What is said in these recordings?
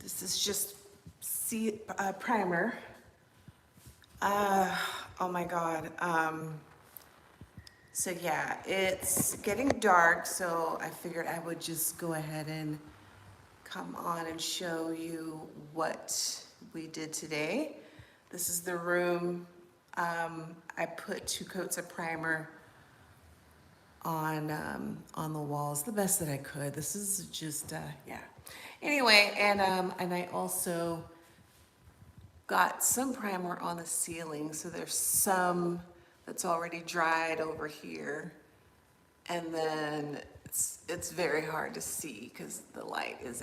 This is just primer. Oh my God. So yeah, it's getting dark, so I figured I would just go ahead and come on and show you what we did today. This is the room. I put 2 coats of primer on the walls, the best that I could. This is just yeah. Anyway, and I also got some primer on the ceiling, so there's some that's already dried over here, and then it's very hard to see because the light is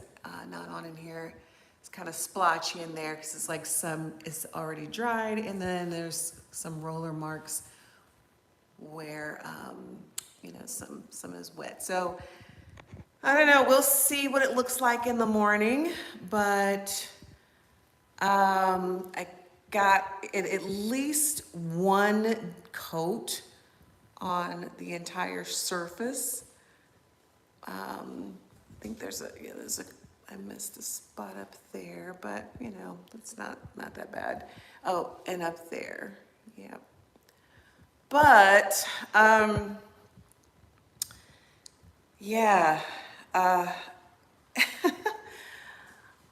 not on in here. It's kind of splotchy in there because it's like some is already dried, and then there's some roller marks where you know, some is wet. So I don't know, we'll see what it looks like in the morning, but I got at least 1 coat on the entire surface. I think there's a, I missed a spot up there, but you know, it's not that bad. Oh, and up there, yeah. But, yeah,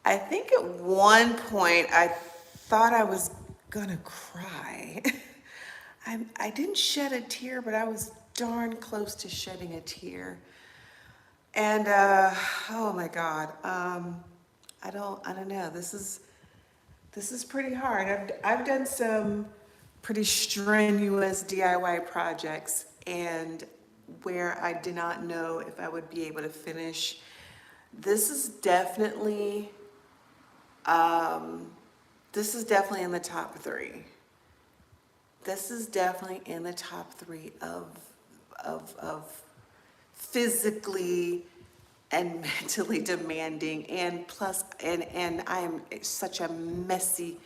I think at one point I thought I was gonna cry. I didn't shed a tear, but I was darn close to shedding a tear. And oh my God, I don't know. This is pretty hard. I've done some pretty strenuous DIY projects, and where I did not know if I would be able to finish. This is definitely in the top 3. This is definitely in the top 3 of physically and mentally demanding, and plus, and I am such a messy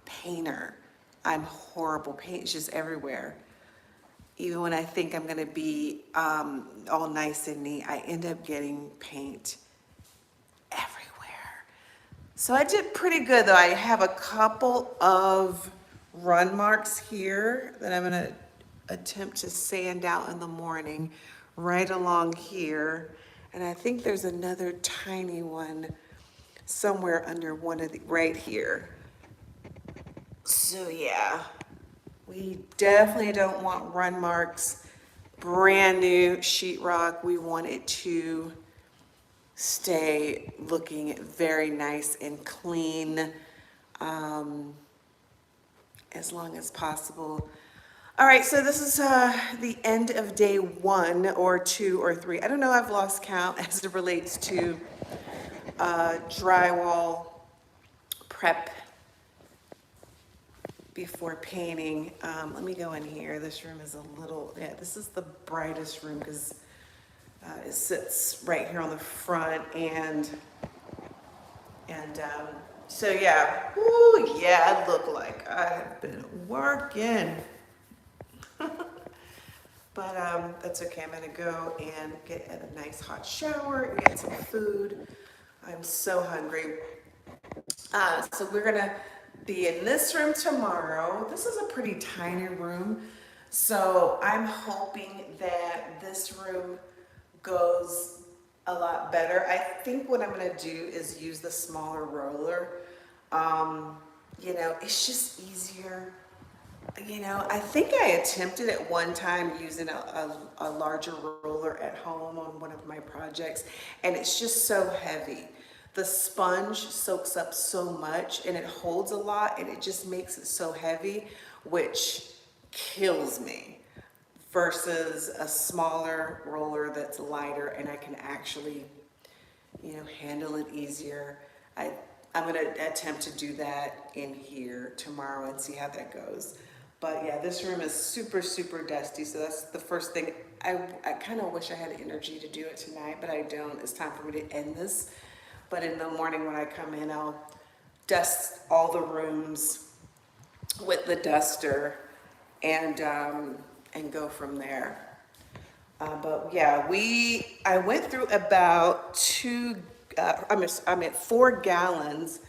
painter. I'm horrible. Paint is just everywhere. Even when I think I'm gonna be all nice and neat, I end up getting paint everywhere. So I did pretty good though. I have a couple of run marks here that I'm gonna attempt to sand out in the morning, right along here. And I think there's another tiny one somewhere under one of the, right here. So yeah, we definitely don't want run marks. Brand new sheetrock. We want it to stay looking very nice and clean as long as possible. All right, so this is the end of day 1 or 2 or 3. I don't know, I've lost count as it relates to drywall prep before painting. Let me go in here. This room is a little, yeah, this is the brightest room because it sits right here on the front, and so yeah, ooh, yeah, I look like I have been working. But that's okay. I'm gonna go and get a nice hot shower and get some food. I'm so hungry. So we're gonna be in this room tomorrow. This is a pretty tiny room, so I'm hoping that this room goes a lot better. I think what I'm gonna do is use the smaller roller. You know, it's just easier. You know, I think I attempted at one time using a larger roller at home on one of my projects, and it's just so heavy. The sponge soaks up so much and it holds a lot, and it just makes it so heavy, which kills me, versus a smaller roller that's lighter and I can actually, you know, handle it easier. I'm gonna attempt to do that in here tomorrow and see how that goes. But yeah, this room is super, super dusty, so that's the first thing. I kind of wish I had energy to do it tonight, but I don't. It's time for me to end this. But in the morning when I come in, I'll dust all the rooms with the duster and go from there. But yeah, I went through about 2 I'm at 4 gallons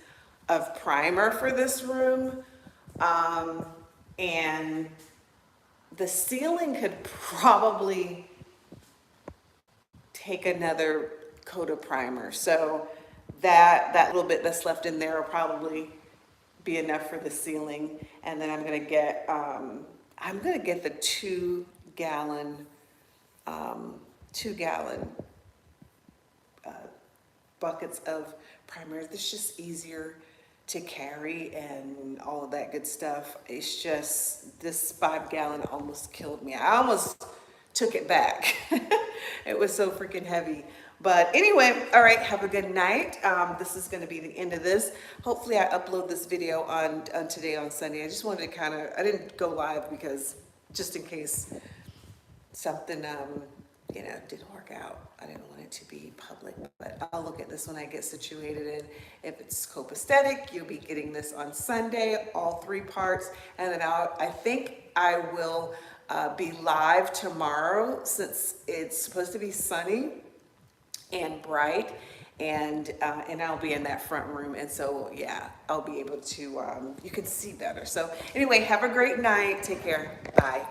of primer for this room. And the ceiling could probably take another coat of primer. So that little bit that's left in there will probably be enough for the ceiling. And then I'm gonna get the 2 gallon buckets of primer. It's just easier to carry and all of that good stuff. It's just, this 5 gallon almost killed me. I almost took it back. It was so freaking heavy. But anyway, all right, have a good night. This is gonna be the end of this. Hopefully I upload this video on today on Sunday. I just wanted to I didn't go live because just in case something, didn't work out. I didn't want it to be public, but I'll look at this when I get situated. And if it's copacetic, you'll be getting this on Sunday, all 3 parts. And then I think I will be live tomorrow since it's supposed to be sunny and bright. And I'll be in that front room. And so, yeah, I'll be able to, you can see better. So anyway, have a great night. Take care. Bye.